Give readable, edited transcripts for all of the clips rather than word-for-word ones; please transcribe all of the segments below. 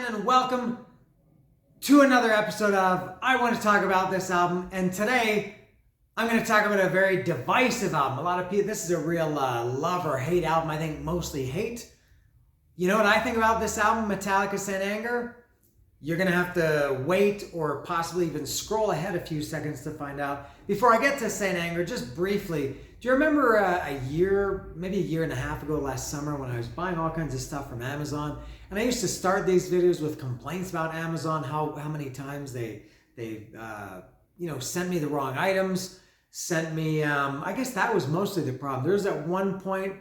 again and welcome to another episode of I Want to Talk About This Album. And today I'm going to talk about a very divisive album. A lot of people, this is a real love or hate album. I think mostly hate. You know what I think about this album, Metallica St. Anger? You're going to have to wait or possibly even scroll ahead a few seconds to find out. Before I get to St. Anger, just briefly, do you remember maybe a year and a half ago last summer when I was buying all kinds of stuff from Amazon? And I used to start these videos with complaints about Amazon, how many times they sent me the wrong items, sent me, I guess that was mostly the problem. There was at one point,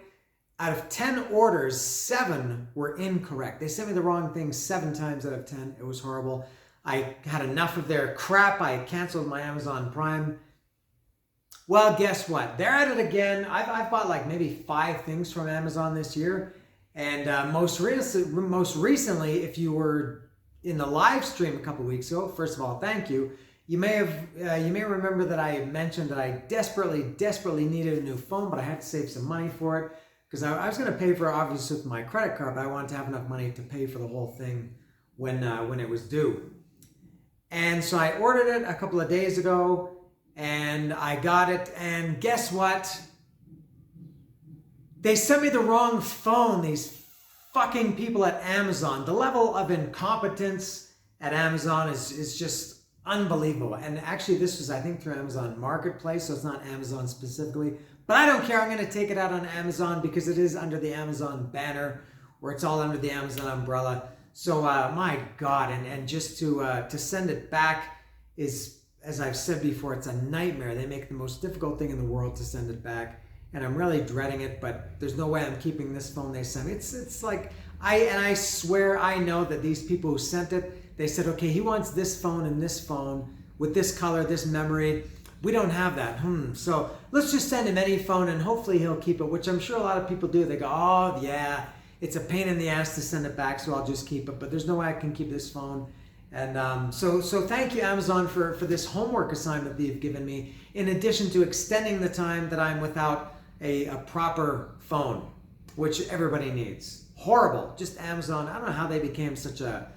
out of 10 orders, 7 were incorrect. They sent me the wrong thing 7 times out of 10. It was horrible. I had enough of their crap. I canceled my Amazon Prime. Well, guess what? They're at it again. I've bought like maybe 5 things from Amazon this year. And most recently, if you were in the live stream a couple weeks ago, first of all, thank you. You may remember that I mentioned that I desperately needed a new phone, but I had to save some money for it. Because I was going to pay for it, obviously, with my credit card, but I wanted to have enough money to pay for the whole thing when it was due. And so I ordered it a couple of days ago, and I got it, and guess what? They sent me the wrong phone, these fucking people at Amazon. The level of incompetence at Amazon is just unbelievable. And actually, this was, I think, through Amazon Marketplace, so it's not Amazon specifically. But I don't care. I'm going to take it out on Amazon because it is under the Amazon banner, or it's all under the Amazon umbrella. So my God, and just to send it back is, as I've said before, it's a nightmare. They make the most difficult thing in the world to send it back, and I'm really dreading it. But there's no way I'm keeping this phone they sent me. It's like I swear I know that these people who sent it, they said, okay, he wants this phone and this phone with this color, this memory. We don't have that. So let's just send him any phone and hopefully he'll keep it, which I'm sure a lot of people do. They go, oh yeah, it's a pain in the ass to send it back, so I'll just keep it. But there's no way I can keep this phone. And so thank you, Amazon, for this homework assignment that you've given me, in addition to extending the time that I'm without a proper phone, which everybody needs. Horrible. Just Amazon. I don't know how they became such a...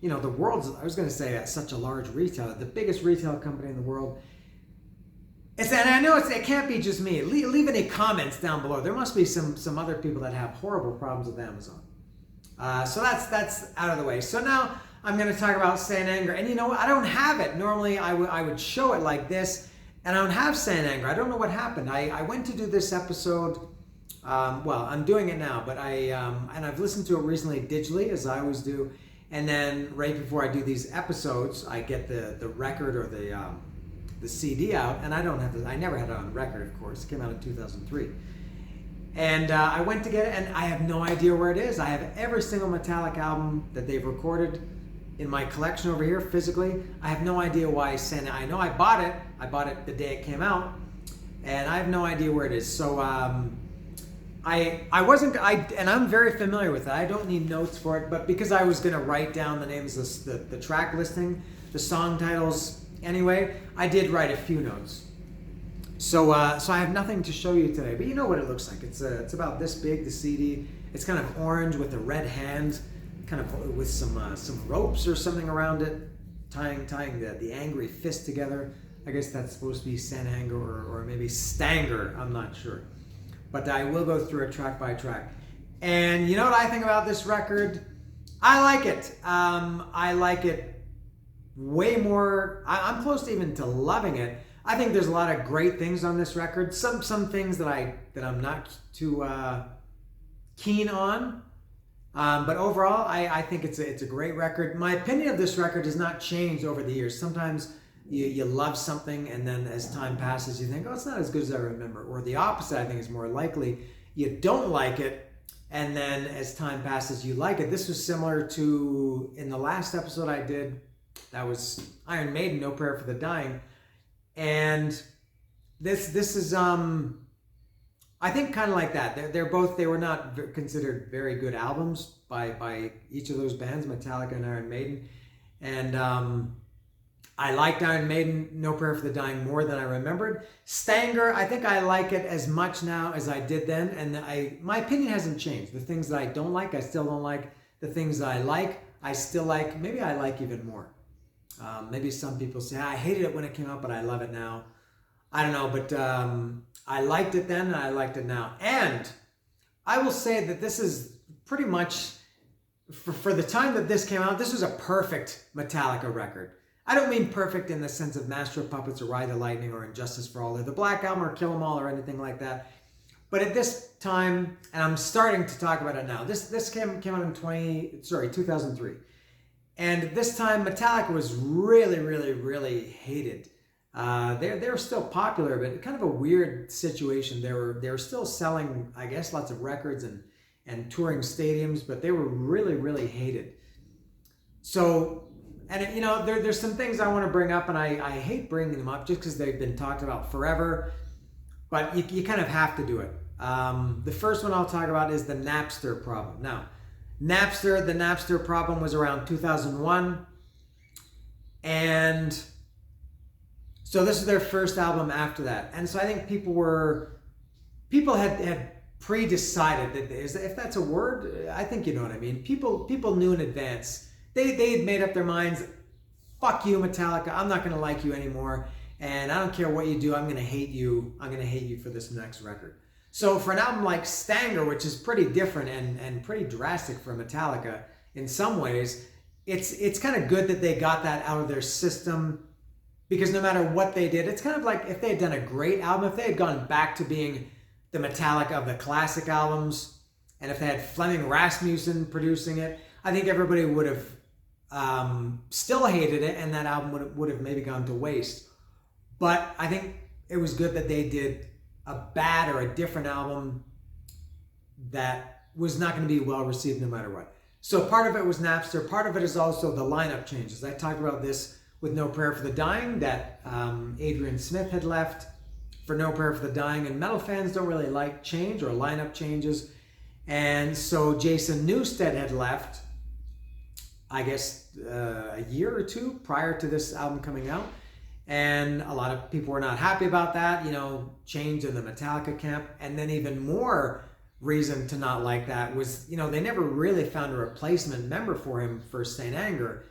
the world's, I was going to say, such a large retailer, the biggest retail company in the world. And I know it can't be just me. Leave any comments down below. There must be some other people that have horrible problems with Amazon. So that's out of the way. So now I'm going to talk about St. Anger. And you know what? I don't have it. Normally I would show it like this, and I don't have St. Anger. I don't know what happened. I went to do this episode. Well, I'm doing it now, but and I've listened to it recently digitally, as I always do. And then right before I do these episodes, I get the record or the CD out, and I never had it on record, of course. It came out in 2003. And I went to get it, and I have no idea where it is. I have every single Metallica album that they've recorded in my collection over here physically. I have no idea why I sent it. I know I bought it. I bought it the day it came out, and I have no idea where it is. So and I'm very familiar with it. I don't need notes for it, but because I was going to write down the names of the track listing, the song titles anyway, I did write a few notes. So I have nothing to show you today, but you know what it looks like. It's about this big, the CD. It's kind of orange with a red hand, kind of with some ropes or something around it, tying the angry fist together. I guess that's supposed to be St. Anger or maybe Stanger. I'm not sure. But I will go through it track by track. And you know what I think about this record? I like it. I like it way more. I'm close to even to loving it. I think there's a lot of great things on this record. Some things that I'm not too keen on. But overall, I think it's a great record. My opinion of this record has not changed over the years. Sometimes you love something, and then as time passes, you think, oh, it's not as good as I remember. Or the opposite, I think, is more likely. You don't like it, and then as time passes, you like it. This was similar to, in the last episode I did, that was Iron Maiden, No Prayer for the Dying. And this is, I think, kind of like that. They were not considered very good albums by each of those bands, Metallica and Iron Maiden. And I liked Iron Maiden, No Prayer for the Dying, more than I remembered. Stanger, I think I like it as much now as I did then, and my opinion hasn't changed. The things that I don't like, I still don't like. the things that I like, I still like, maybe I like even more. Maybe some people say, I hated it when it came out, but I love it now. I don't know, but I liked it then and I liked it now. And I will say that this is pretty much, for the time that this came out, this was a perfect Metallica record. I don't mean perfect in the sense of Master of Puppets or Ride the Lightning or Injustice for All or the Black Album or Kill 'Em All or anything like that. But at this time, and I'm starting to talk about it now, this came out in 2003. And this time Metallica was really, really, really hated. They were still popular, but kind of a weird situation. They were still selling, I guess, lots of records and touring stadiums, but they were really, really hated. So, and you know, there's some things I want to bring up, and I hate bringing them up just because they've been talked about forever, but you kind of have to do it. The first one I'll talk about is the Napster problem. Now, the Napster problem was around 2001, and so this is their first album after that. And so I think people had pre-decided that, if that's a word, I think you know what I mean. People knew in advance. They had made up their minds, fuck you, Metallica, I'm not going to like you anymore, and I don't care what you do, I'm going to hate you. I'm going to hate you for this next record. So for an album like Stanger, which is pretty different and pretty drastic for Metallica in some ways, it's kind of good that they got that out of their system, because no matter what they did, it's kind of like if they had done a great album, if they had gone back to being the Metallica of the classic albums, and if they had Fleming Rasmussen producing it, I think everybody would have still hated it, and that album would have maybe gone to waste. But I think it was good that they did a bad or a different album that was not going to be well received no matter what. So part of it was Napster. Part of it is also the lineup changes. I talked about this with No Prayer for the Dying, that Adrian Smith had left for No Prayer for the Dying, and metal fans don't really like change or lineup changes. And so Jason Newsted had left, I guess, a year or two prior to this album coming out. And a lot of people were not happy about that, change in the Metallica camp. And then even more reason to not like that was, they never really found a replacement member for him for Saint Anger.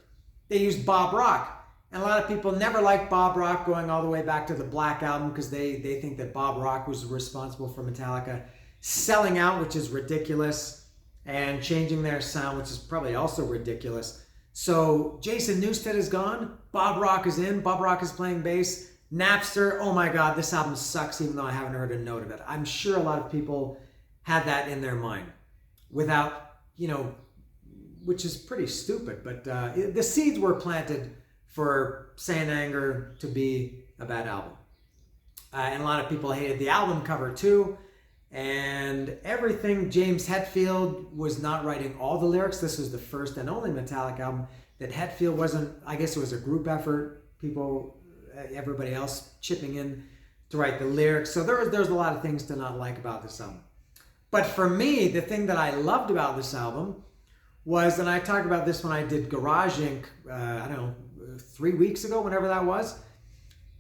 They used Bob Rock. And a lot of people never liked Bob Rock, going all the way back to the Black Album, because they think that Bob Rock was responsible for Metallica selling out, which is ridiculous, and changing their sound, which is probably also ridiculous. So Jason Newsted is gone. Bob Rock is in. Bob Rock is playing bass. Napster, oh my God, this album sucks, even though I haven't heard a note of it. I'm sure a lot of people had that in their mind without, which is pretty stupid. But the seeds were planted for Saint Anger to be a bad album. And a lot of people hated the album cover too. And everything. James Hetfield was not writing all the lyrics. This was the first and only Metallica album that Hetfield wasn't. I guess it was a group effort. Everybody else chipping in to write the lyrics. So there's a lot of things to not like about this album. But for me, the thing that I loved about this album was, and I talked about this when I did Garage Inc., 3 weeks ago, whenever that was.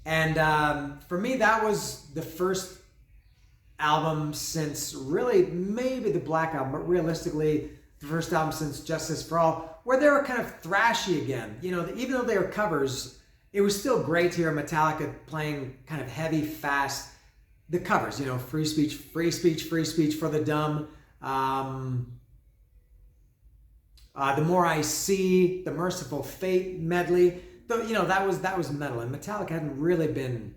And for me, that was the first album since really maybe the Black Album, but realistically the first album since Justice for All, where they were kind of thrashy again. Even though they were covers, it was still great to hear Metallica playing kind of heavy, fast, the covers, free speech, free speech, free speech for the dumb, The More I See, the Merciful Fate medley. That was metal, and Metallica hadn't really been.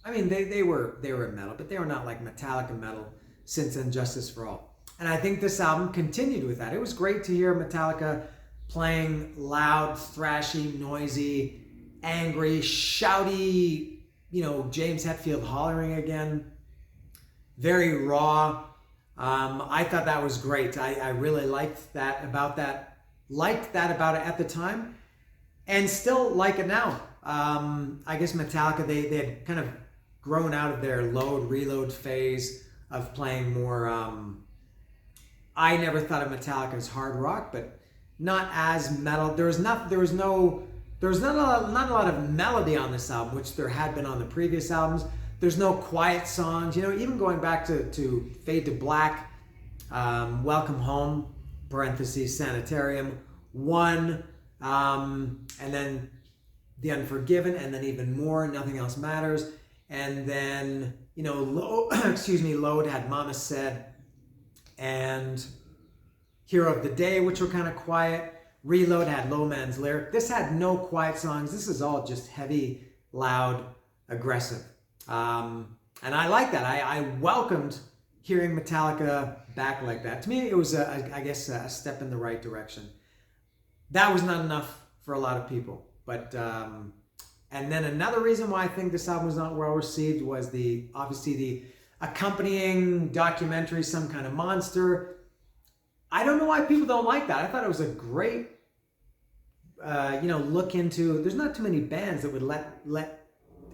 I mean, they were metal, but they were not like Metallica metal since Injustice for All. And I think this album continued with that. It was great to hear Metallica playing loud, thrashy, noisy, angry, shouty, James Hetfield hollering again. Very raw. I thought that was great. I really liked that about it at the time, and still like it now. I guess Metallica, they had kind of grown out of their reload phase of playing more. I never thought of Metallica as hard rock, but not as metal. There was not a lot of melody on this album, which there had been on the previous albums. There's no quiet songs, even going back to Fade to Black, Welcome Home. parentheses, Sanitarium, One, and then The Unforgiven, and then even more, Nothing Else Matters. And then, Load had Mama Said and Hero of the Day, which were kind of quiet. Reload had Low Man's Lyric. This had no quiet songs. This is all just heavy, loud, aggressive. And I like that. I welcomed hearing Metallica back like that. To me, it was, I guess, a step in the right direction. That was not enough for a lot of people. But, and then another reason why I think this album was not well received was obviously the accompanying documentary, Some Kind of Monster. I don't know why people don't like that. I thought it was a great, look into. There's not too many bands that would let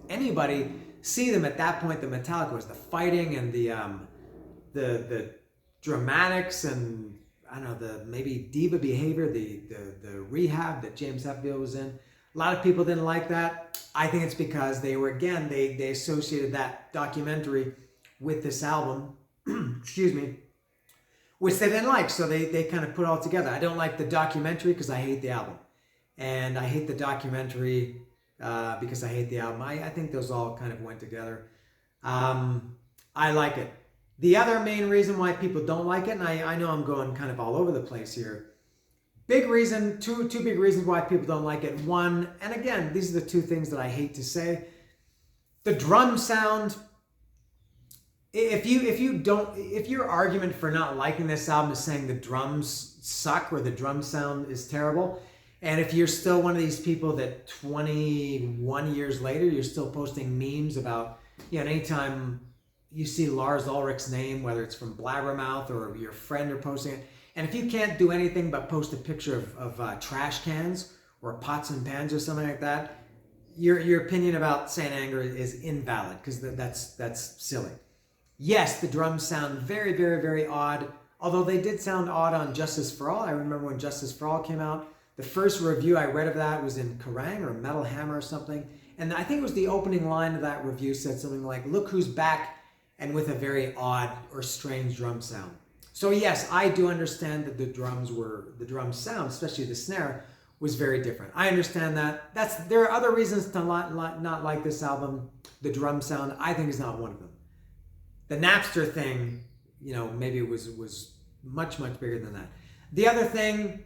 anybody see them at that point. The Metallica was the fighting and the dramatics and I don't know the maybe diva behavior, the rehab that James Hetfield was in. A lot of people didn't like that. I think it's because they associated that documentary with this album. Excuse me. Which they didn't like, so they kind of put it all together. I don't like the documentary because I hate the album. And I hate the documentary because I hate the album. I think those all kind of went together. I like it. The other main reason why people don't like it, and I know I'm going kind of all over the place here. Big reason, two big reasons why people don't like it. One, and again, these are the two things that I hate to say. The drum sound. If your argument for not liking this album is saying the drums suck or the drum sound is terrible, and if you're still one of these people that 21 years later you're still posting memes about, anytime you see Lars Ulrich's name, whether it's from Blabbermouth or your friend are posting it, and if you can't do anything but post a picture of trash cans or pots and pans or something like that, your opinion about Saint Anger is invalid because that's silly. Yes, the drums sound very, very, very odd, although they did sound odd on Justice for All. I remember when Justice for All came out, the first review I read of that was in Kerrang or Metal Hammer or something, and I think it was the opening line of that review said something like, "Look who's back," and with a very odd or strange drum sound. So yes, I do understand that the drum sound, especially the snare, was very different. I understand that. There are other reasons to not like this album. The drum sound, I think, is not one of them. The Napster thing, maybe it was much, much bigger than that. The other thing,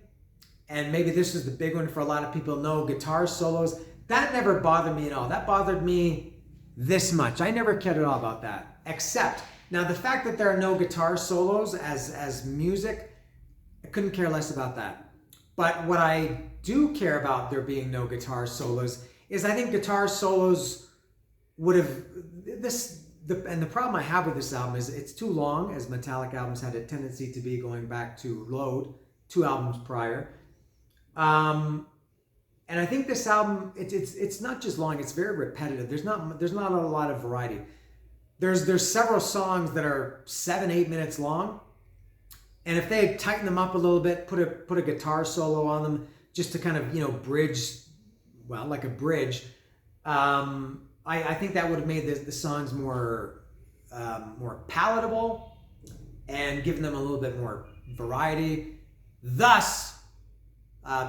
and maybe this is the big one for a lot of people, no guitar solos. That never bothered me at all. That bothered me this much. I never cared at all about that. Except, now the fact that there are no guitar solos as music, I couldn't care less about that. But what I do care about there being no guitar solos is I think guitar solos would have, and the problem I have with this album is it's too long, as Metallica albums had a tendency to be going back to Load, 2 albums prior. And I think this album, it's not just long, it's very repetitive. There's not a lot of variety. There's several songs that are 7-8 minutes long, and if they tighten them up a little bit, put a guitar solo on them just to kind of bridge, well, like a bridge. I think that would have made the songs more palatable and given them a little bit more variety. Thus,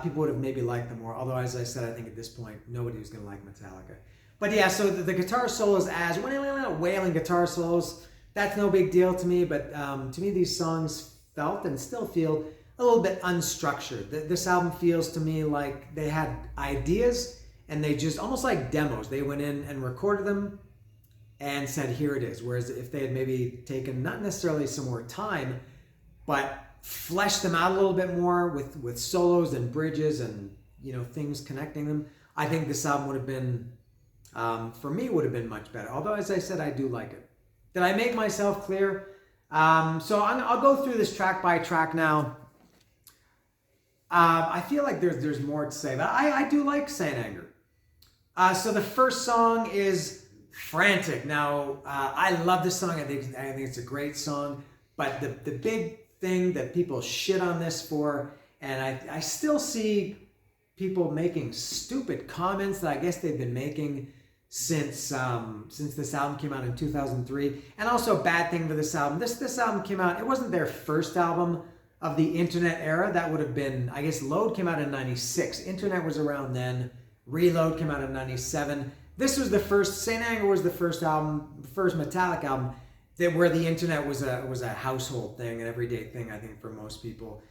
people would have maybe liked them more. Although, as I said, I think at this point nobody was going to like Metallica. But yeah, so the guitar solos, as wailing guitar solos, that's no big deal to me. But to me, these songs felt and still feel a little bit unstructured. This album feels to me like they had ideas and they just, almost like demos, they went in and recorded them and said, here it is. Whereas if they had maybe taken, not necessarily some more time, but fleshed them out a little bit more with solos and bridges and things connecting them, I think this album would have been, for me, would have been much better. Although, as I said, I do like it. Did I make myself clear? So I'll go through this track by track now. I feel like there's more to say, but I do like Saint Anger. So the first song is Frantic. Now, I love this song. I think it's a great song. But the big thing that people shit on this for, and I still see people making stupid comments that I guess they've been making since this album came out in 2003. And also a bad thing for this album. This album came out, it wasn't their first album. of the internet era. That would have been, I guess, Load came out in 96. Internet was around then. Reload came out in 97. This was the first, St. Anger was the first album, first Metallica album that where the internet was a household thing, an everyday thing, I think, for most people.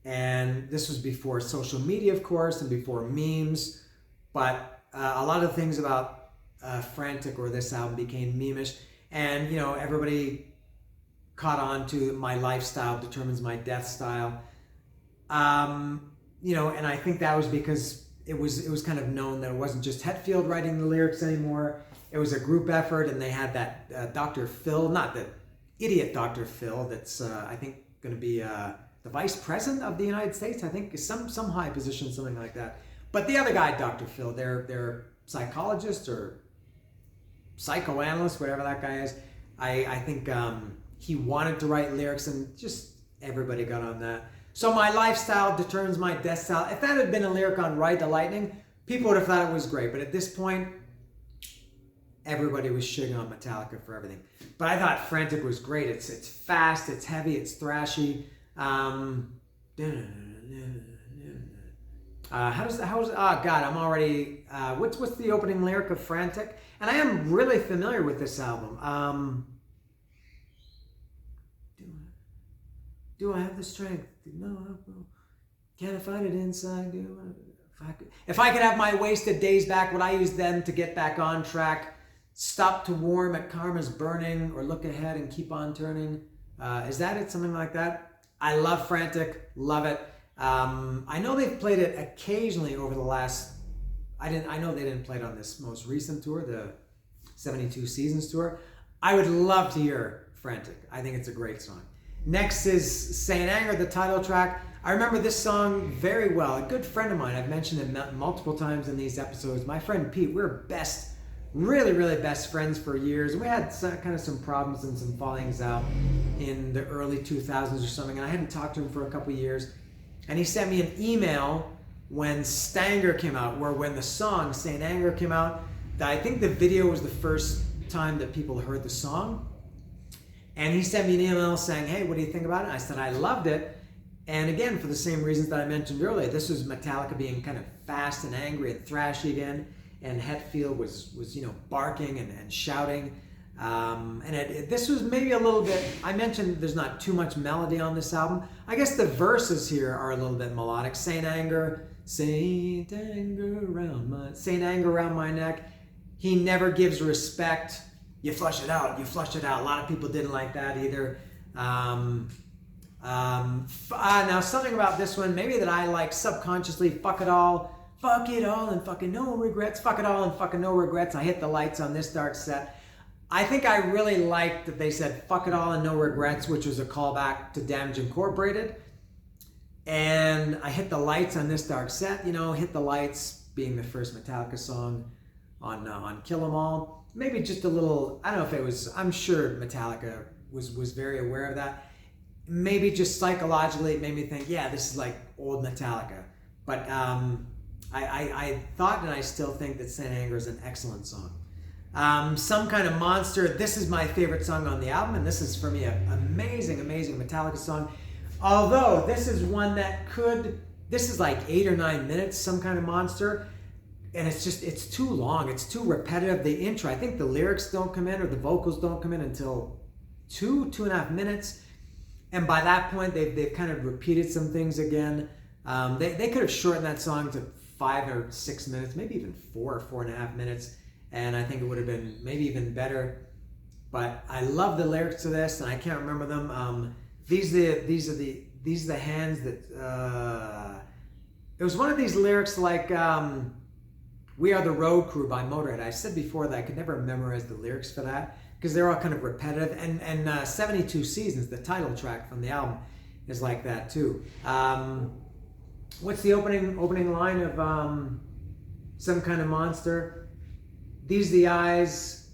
And this was before social media, of course, and before memes. But a lot of things about Frantic or this album became memeish. And, everybody caught on to my lifestyle determines my death style. And I think that was because it was kind of known that it wasn't just Hetfield writing the lyrics anymore. It was a group effort, and they had that Dr. Phil, not the idiot Dr. Phil, that's I think going to be the vice president of the United States. I think some high position, something like that. But the other guy, Dr. Phil, they're psychologist or psychoanalyst, whatever that guy is. I think he wanted to write lyrics, and just everybody got on that. So my lifestyle determines my death style. If that had been a lyric on Ride the Lightning, people would have thought it was great. But at this point, everybody was shitting on Metallica for everything. But I thought Frantic was great. It's fast, it's heavy, it's thrashy. Oh God, I'm already, what's the opening lyric of Frantic? And I am really familiar with this album. Do I have the strength? No. Can I find it inside? If I could have my wasted days back, would I use them to get back on track? Stop to warm at karma's burning, or look ahead and keep on turning. Is that it? Something like that? I love Frantic. Love it. I know they've played it occasionally over the last... I know they didn't play it on this most recent tour, the 72 Seasons tour. I would love to hear Frantic. I think it's a great song. Next is St. Anger, the title track. I remember this song very well. A good friend of mine, I've mentioned it multiple times in these episodes. My friend Pete, we're really, really best friends for years. We had some problems and some fallings out in the early 2000s or something, and I hadn't talked to him for a couple years. And he sent me an email when Stanger came out, or when the song St. Anger came out. I think the video was the first time that people heard the song. And he sent me an email saying, hey, what do you think about it? I said, I loved it. And again, for the same reasons that I mentioned earlier, this was Metallica being kind of fast and angry and thrashy again. And Hetfield was barking and shouting. This was maybe a little bit, I mentioned there's not too much melody on this album. I guess the verses here are a little bit melodic. Saint Anger around my neck. He never gives respect. You flush it out. A lot of people didn't like that either. Now something about this one, maybe that I like subconsciously, fuck it all and fucking no regrets. Fuck it all and fucking no regrets. I hit the lights on this dark set. I think I really liked that they said fuck it all and no regrets, which was a callback to Damage Incorporated. And I hit the lights on this dark set, hit the lights being the first Metallica song on Kill 'Em All. Maybe just a little, I don't know if it was, I'm sure Metallica was very aware of that. Maybe just psychologically it made me think, yeah, this is like old Metallica. But I thought, and I still think, that St. Anger is an excellent song. Some Kind of Monster, this is my favorite song on the album, and this is for me an amazing Metallica song. Although this is one that this is like 8 or 9 minutes, Some Kind of Monster. And it's too long. It's too repetitive. The intro, I think the lyrics don't come in, or the vocals don't come in until 2.5 minutes. And by that point, they've kind of repeated some things again. They could have shortened that song to 5 or 6 minutes, maybe even 4 or 4.5 minutes. And I think it would have been maybe even better. But I love the lyrics to this, and I can't remember them. These are the hands that... it was one of these lyrics like... We Are the Road Crew by Motorhead. I said before that I could never memorize the lyrics for that because they're all kind of repetitive. And 72 Seasons, the title track from the album, is like that too. What's the opening line of Some Kind of Monster? These are the eyes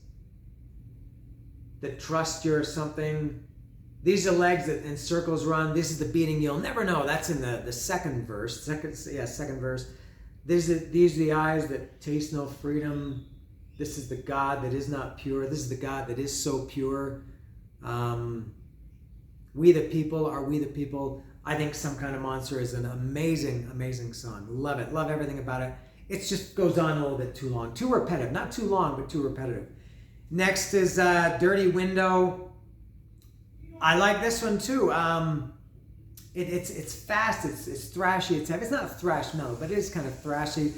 that trust you or something. These are legs that in circles run. This is the beating you'll never know. That's in the second verse. Second verse. These are the eyes that taste no freedom. This is the God that is not pure. This is the God that is so pure. We the people, are we the people? I think Some Kind of Monster is an amazing, amazing song. Love it. Love everything about it. It just goes on a little bit too long. Too repetitive. Not too long, but too repetitive. Next is Dirty Window. I like this one too. It's fast. It's thrashy. It's heavy. It's not a thrash metal, but it is kind of thrashy.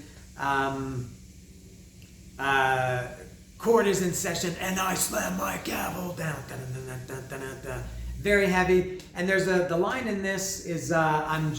Chord is in session, and I slam my gavel down. Dun, dun, dun, dun, dun, dun, dun. Very heavy. And there's the line in this is I'm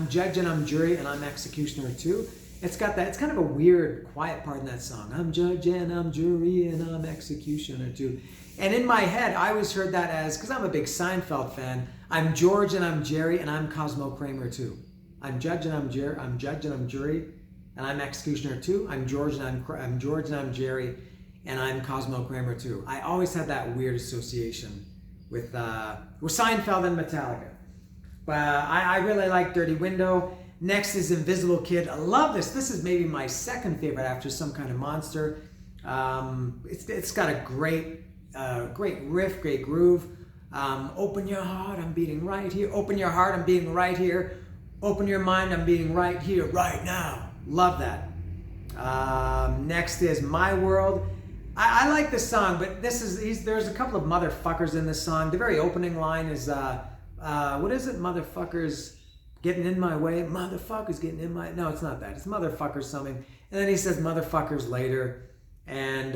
judge and I'm jury and I'm executioner too. It's got that. It's kind of a weird, quiet part in that song. I'm judge and I'm jury and I'm executioner too. And in my head, I always heard that as, because I'm a big Seinfeld fan, I'm George and I'm Jerry and I'm Cosmo Kramer too. I'm judge and I'm Jerry. I'm judge and I'm jury and I'm executioner too. I'm George and I'm George and I'm Jerry and I'm Cosmo Kramer too. I always had that weird association with Seinfeld and Metallica. But I really like Dirty Window. Next is Invisible Kid. I love this. This is maybe my second favorite after Some Kind of Monster. It's got a great riff, great groove. Open your heart, I'm beating right here. Open your heart, I'm beating right here. Open your mind, I'm beating right here, right now. Love that. Next is My World. I like this song, but there's a couple of motherfuckers in this song. The very opening line is, what is it? Motherfuckers getting in my way. Motherfuckers getting in my... No, it's not that. It's motherfuckers something. And then he says motherfuckers later. And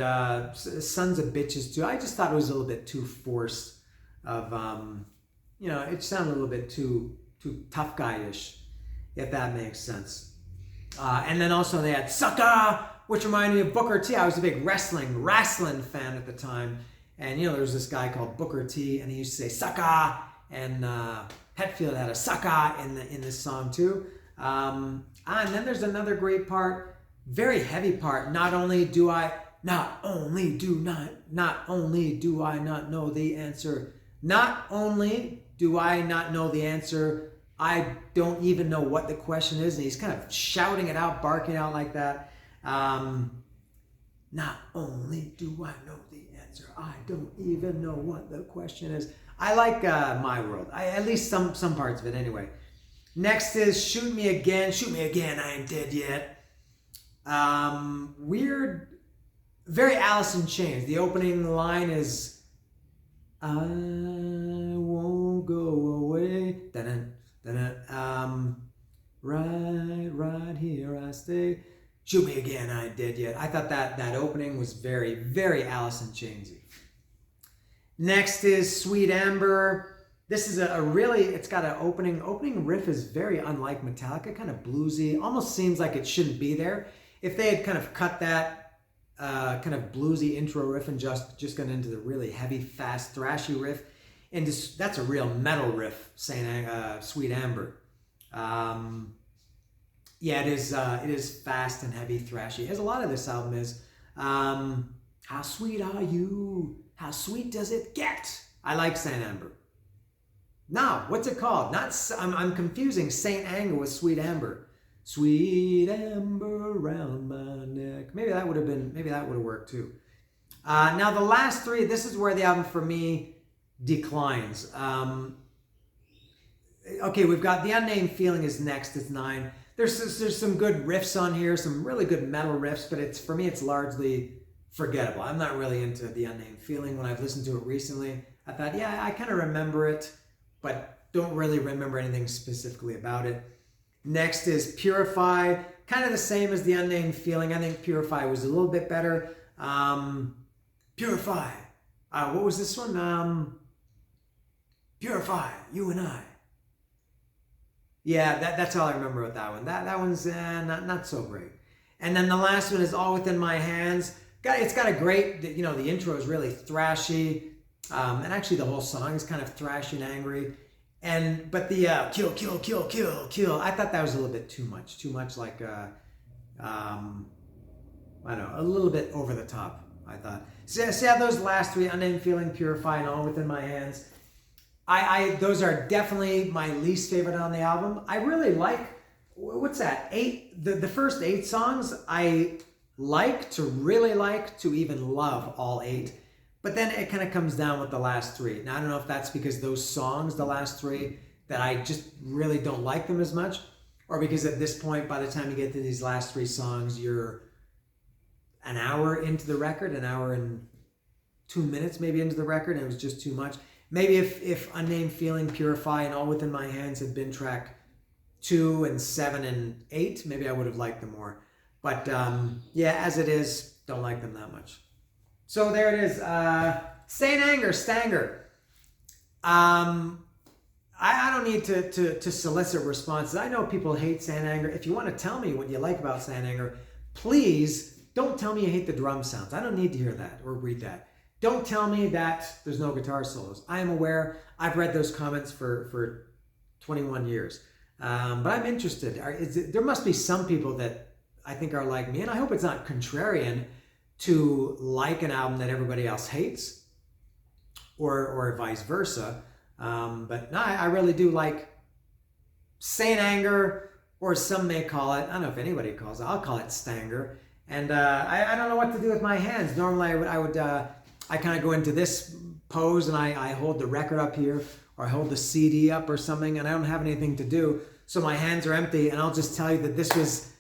sons of bitches too. I just thought it was a little bit too forced of, it sounded a little bit too tough guy-ish, if that makes sense. And then also they had Sucker, which reminded me of Booker T. I was a big wrestling fan at the time. And, there was this guy called Booker T, and he used to say Sucker, and Hetfield had a Sucker in this song too. And then there's another great part, very heavy part. Not only do I not know the answer. Not only do I not know the answer, I don't even know what the question is. And he's kind of shouting it out, barking out like that. Not only do I know the answer, I don't even know what the question is. I like My World. At least some parts of it anyway. Next is Shoot Me Again, I Ain't Dead Yet. Weird, very Alice in Chains. The opening line is, I won't go away. Dun-dun, dun-dun. Right here I stay. Shoot me again, I ain't dead yet. I thought that opening was very, very Alice in Chainsy. Next is Sweet Amber. This is it's got an opening riff is very unlike Metallica, kind of bluesy, almost seems like it shouldn't be there. If they had kind of cut that kind of bluesy intro riff and just gone into the really heavy, fast, thrashy riff, and that's a real metal riff, saying Sweet Amber. Yeah, it is fast and heavy, thrashy, as a lot of this album is. How sweet are you? How sweet does it get? I like Saint Amber. Now, what's it called? I'm confusing Saint Anger with Sweet Amber. Sweet Amber around my neck. Maybe that would have worked too. Now the last three, this is where the album for me declines. Okay, we've got The Unnamed Feeling is next. It's 9. There's some good riffs on here, some really good metal riffs, but for me it's largely forgettable. I'm not really into The Unnamed Feeling. When I've listened to it recently, I thought, yeah, I kind of remember it, but don't really remember anything specifically about it. Next is Purify, kind of the same as The Unnamed Feeling. I think Purify was a little bit better. Purify. What was this one? Purify, You and I. Yeah, that's all I remember with that one. That one's not so great. And then the last one is All Within My Hands. It's got a great, the intro is really thrashy. And actually the whole song is kind of thrashy and angry. But the kill, kill, kill, kill, kill, I thought that was a little bit too much. Too much like, I don't know, a little bit over the top, I thought. So yeah, those last three, Unnamed Feeling, Purify, and All Within My Hands. Those are definitely my least favorite on the album. I really like, what's that, 8? The first 8 songs, I really like to even love all 8. But then it kind of comes down with the last 3. Now, I don't know if that's because those songs, the last 3, that I just really don't like them as much, or because at this point, by the time you get to these last 3 songs, you're an hour into the record, an hour and 2 minutes maybe into the record, and it was just too much. Maybe if Unnamed Feeling, Purify, and All Within My Hands had been track 2 and 7 and 8, maybe I would have liked them more. But yeah, as it is, don't like them that much. So there it is. Stay in Anger, Stanger. I don't need to solicit responses. I know people hate Stand Anger. If you want to tell me what you like about Stand Anger, please don't tell me you hate the drum sounds. I don't need to hear that or read that. Don't tell me that there's no guitar solos. I am aware. I've read those comments for 21 years. But I'm interested. There must be some people that I think are like me, and I hope it's not contrarian to like an album that everybody else hates, or vice versa. But no, I really do like Saint Anger, or some may call it, I don't know if anybody calls it, I'll call it Stanger. And I don't know what to do with my hands. Normally I kind of go into this pose and I hold the record up here, or I hold the CD up or something, and I don't have anything to do. So my hands are empty, and I'll just tell you that this was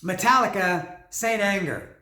Metallica, Saint Anger.